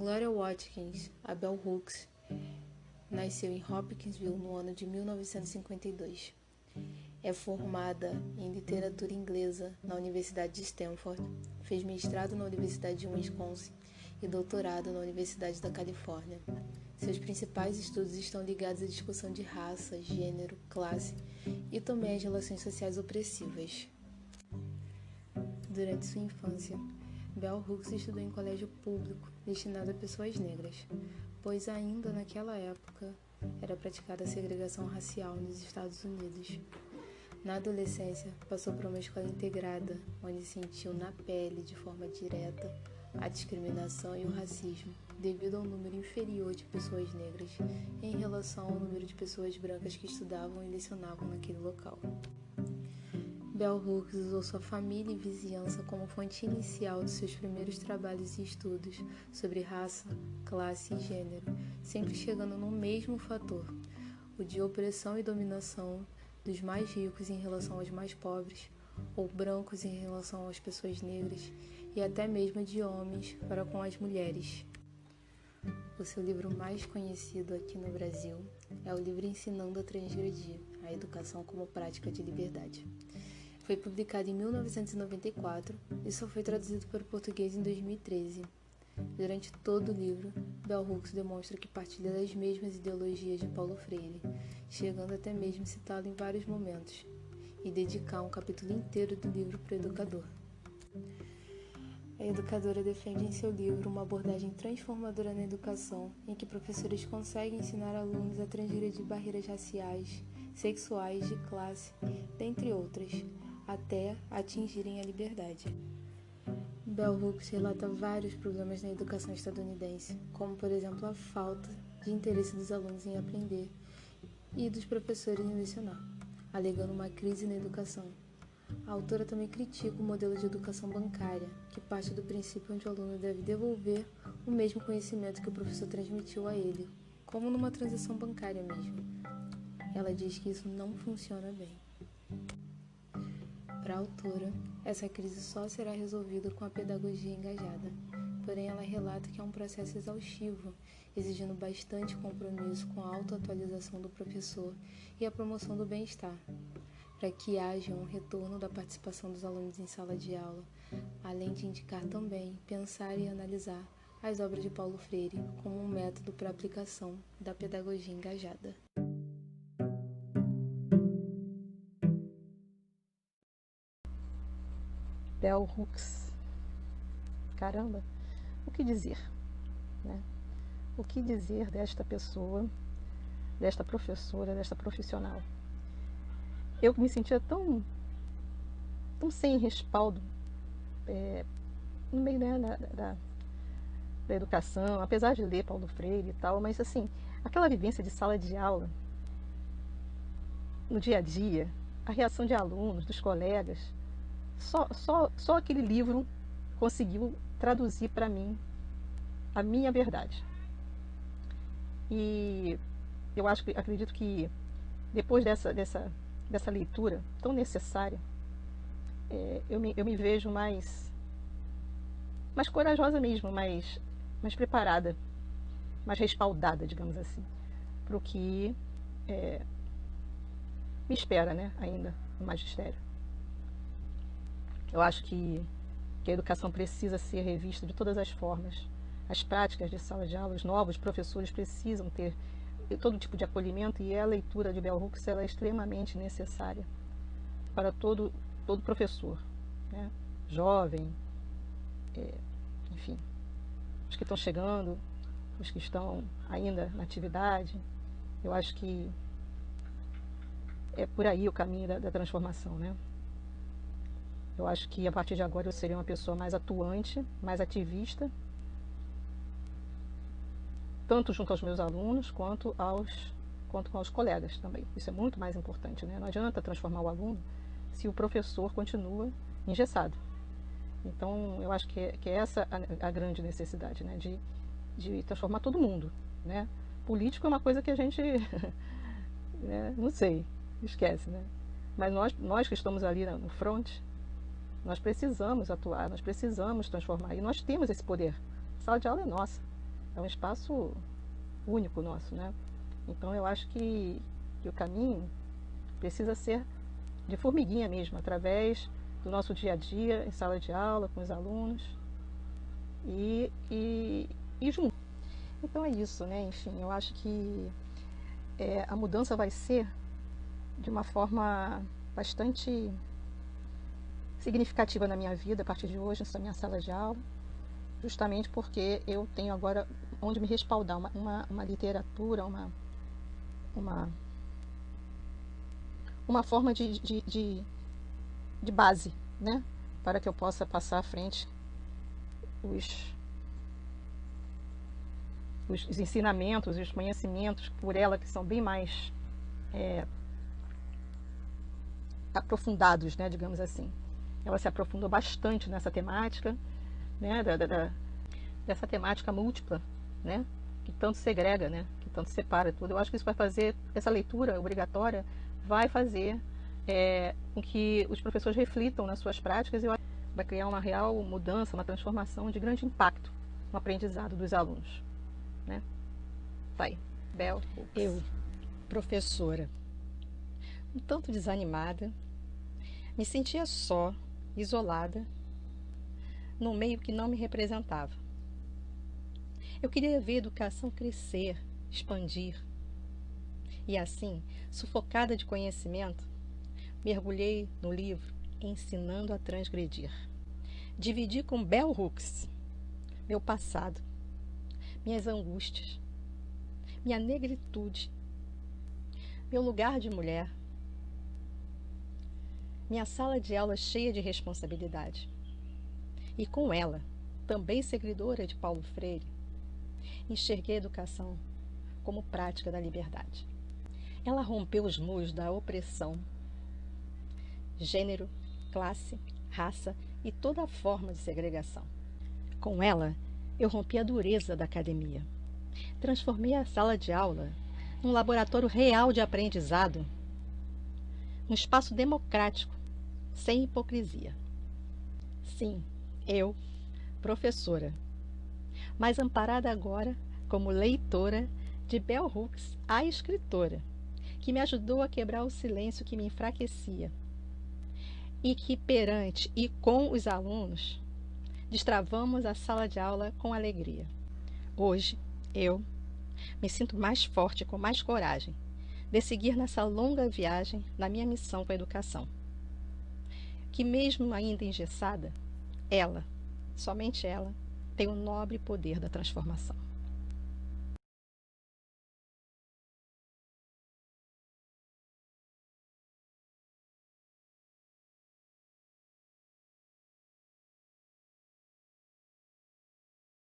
Gloria Watkins, a Bell Hooks, nasceu em Hopkinsville no ano de 1952. É formada em literatura inglesa na Universidade de Stanford, fez mestrado na Universidade de Wisconsin e doutorado na Universidade da Califórnia. Seus principais estudos estão ligados à discussão de raça, gênero, classe e também às relações sociais opressivas. Durante sua infância, Bell Hooks estudou em colégio público destinado a pessoas negras, pois ainda naquela época era praticada a segregação racial nos Estados Unidos. Na adolescência, passou por uma escola integrada, onde sentiu na pele, de forma direta, a discriminação e o racismo, devido ao número inferior de pessoas negras em relação ao número de pessoas brancas que estudavam e lecionavam naquele local. Bell Hooks usou sua família e vizinhança como fonte inicial dos seus primeiros trabalhos e estudos sobre raça, classe e gênero, sempre chegando no mesmo fator, o de opressão e dominação dos mais ricos em relação aos mais pobres, ou brancos em relação às pessoas negras, e até mesmo de homens para com as mulheres. O seu livro mais conhecido aqui no Brasil é o livro Ensinando a Transgredir, a Educação como Prática de Liberdade. Foi publicado em 1994 e só foi traduzido para o português em 2013. Durante todo o livro, Bell Hooks demonstra que partilha das mesmas ideologias de Paulo Freire, chegando até mesmo a citá-lo em vários momentos, e dedicar um capítulo inteiro do livro para o educador. A educadora defende em seu livro uma abordagem transformadora na educação, em que professores conseguem ensinar alunos a transgredir barreiras raciais, sexuais, de classe, dentre outras, até atingirem a liberdade. Bell Hooks relata vários problemas na educação estadunidense, como, por exemplo, a falta de interesse dos alunos em aprender e dos professores em lecionar, alegando uma crise na educação. A autora também critica o modelo de educação bancária, que parte do princípio onde o aluno deve devolver o mesmo conhecimento que o professor transmitiu a ele, como numa transação bancária mesmo. Ela diz que isso não funciona bem. Para a autora, essa crise só será resolvida com a pedagogia engajada, porém ela relata que é um processo exaustivo, exigindo bastante compromisso com a autoatualização do professor e a promoção do bem-estar, para que haja um retorno da participação dos alunos em sala de aula, além de indicar também pensar e analisar as obras de Paulo Freire como um método para a aplicação da pedagogia engajada. Bell Hooks. Caramba, o que dizer, né? O que dizer desta pessoa, desta professora, desta profissional? Eu me sentia tão sem respaldo no meio, né, da educação, apesar de ler Paulo Freire e tal, mas assim, aquela vivência de sala de aula, no dia a dia, a reação de alunos, dos colegas, só aquele livro conseguiu traduzir para mim a minha verdade. E eu acredito que depois dessa leitura tão necessária, eu me vejo mais corajosa mesmo, mais preparada, mais respaldada, digamos assim, para o que me espera, né, ainda no magistério. Eu acho que a educação precisa ser revista de todas as formas. As práticas de sala de aula, os novos professores precisam ter todo tipo de acolhimento, e a leitura de Bell Hooks ela é extremamente necessária para todo professor, né? Jovem, enfim, os que estão chegando, os que estão ainda na atividade. Eu acho que é por aí o caminho da transformação, né? Eu acho que a partir de agora eu serei uma pessoa mais atuante, mais ativista, tanto junto aos meus alunos quanto com os colegas também. Isso é muito mais importante, né? Não adianta transformar o aluno se o professor continua engessado. Então, eu acho que é essa a grande necessidade, né? De transformar todo mundo, né? Político é uma coisa que a gente né? Não sei, esquece, né? Mas nós que estamos ali no front, nós precisamos atuar, nós precisamos transformar, e nós temos esse poder. A sala de aula é nossa. é um espaço único nosso, né? Então eu acho que o caminho precisa ser de formiguinha mesmo, através do nosso dia a dia, em sala de aula, com os alunos e junto. Então é isso, né? Enfim, eu acho que a mudança vai ser de uma forma bastante significativa na minha vida a partir de hoje, nessa minha sala de aula, justamente porque eu tenho agora onde me respaldar, uma literatura, uma forma de base, né? Para que eu possa passar à frente os ensinamentos e os conhecimentos por ela, que são bem mais aprofundados, né, digamos assim. Ela se aprofundou bastante nessa temática, né, dessa temática múltipla, né, que tanto segrega, né, que tanto separa tudo. Eu acho que isso vai fazer, essa leitura obrigatória vai fazer com que os professores reflitam nas suas práticas e vai criar uma real mudança, uma transformação de grande impacto no aprendizado dos alunos, né? Vai, Bell Hooks. Eu, professora, um tanto desanimada, me sentia só, isolada, num meio que não me representava. Eu queria ver a educação crescer, expandir. E assim, sufocada de conhecimento, mergulhei no livro Ensinando a Transgredir. Dividi com Bell Hooks meu passado, minhas angústias, minha negritude, meu lugar de mulher, minha sala de aula cheia de responsabilidade. E com ela, também seguidora de Paulo Freire, enxerguei a educação como prática da liberdade. Ela rompeu os muros da opressão, gênero, classe, raça e toda forma de segregação. Com ela, eu rompi a dureza da academia. Transformei a sala de aula num laboratório real de aprendizado, um espaço democrático, sem hipocrisia. Sim, eu, professora, mas amparada agora como leitora de Bell Hooks, a escritora, que me ajudou a quebrar o silêncio que me enfraquecia e que perante e com os alunos destravamos a sala de aula com alegria. Hoje, eu me sinto mais forte, com mais coragem, de seguir nessa longa viagem na minha missão com a educação. Que mesmo ainda engessada, ela, somente ela, tem o nobre poder da transformação.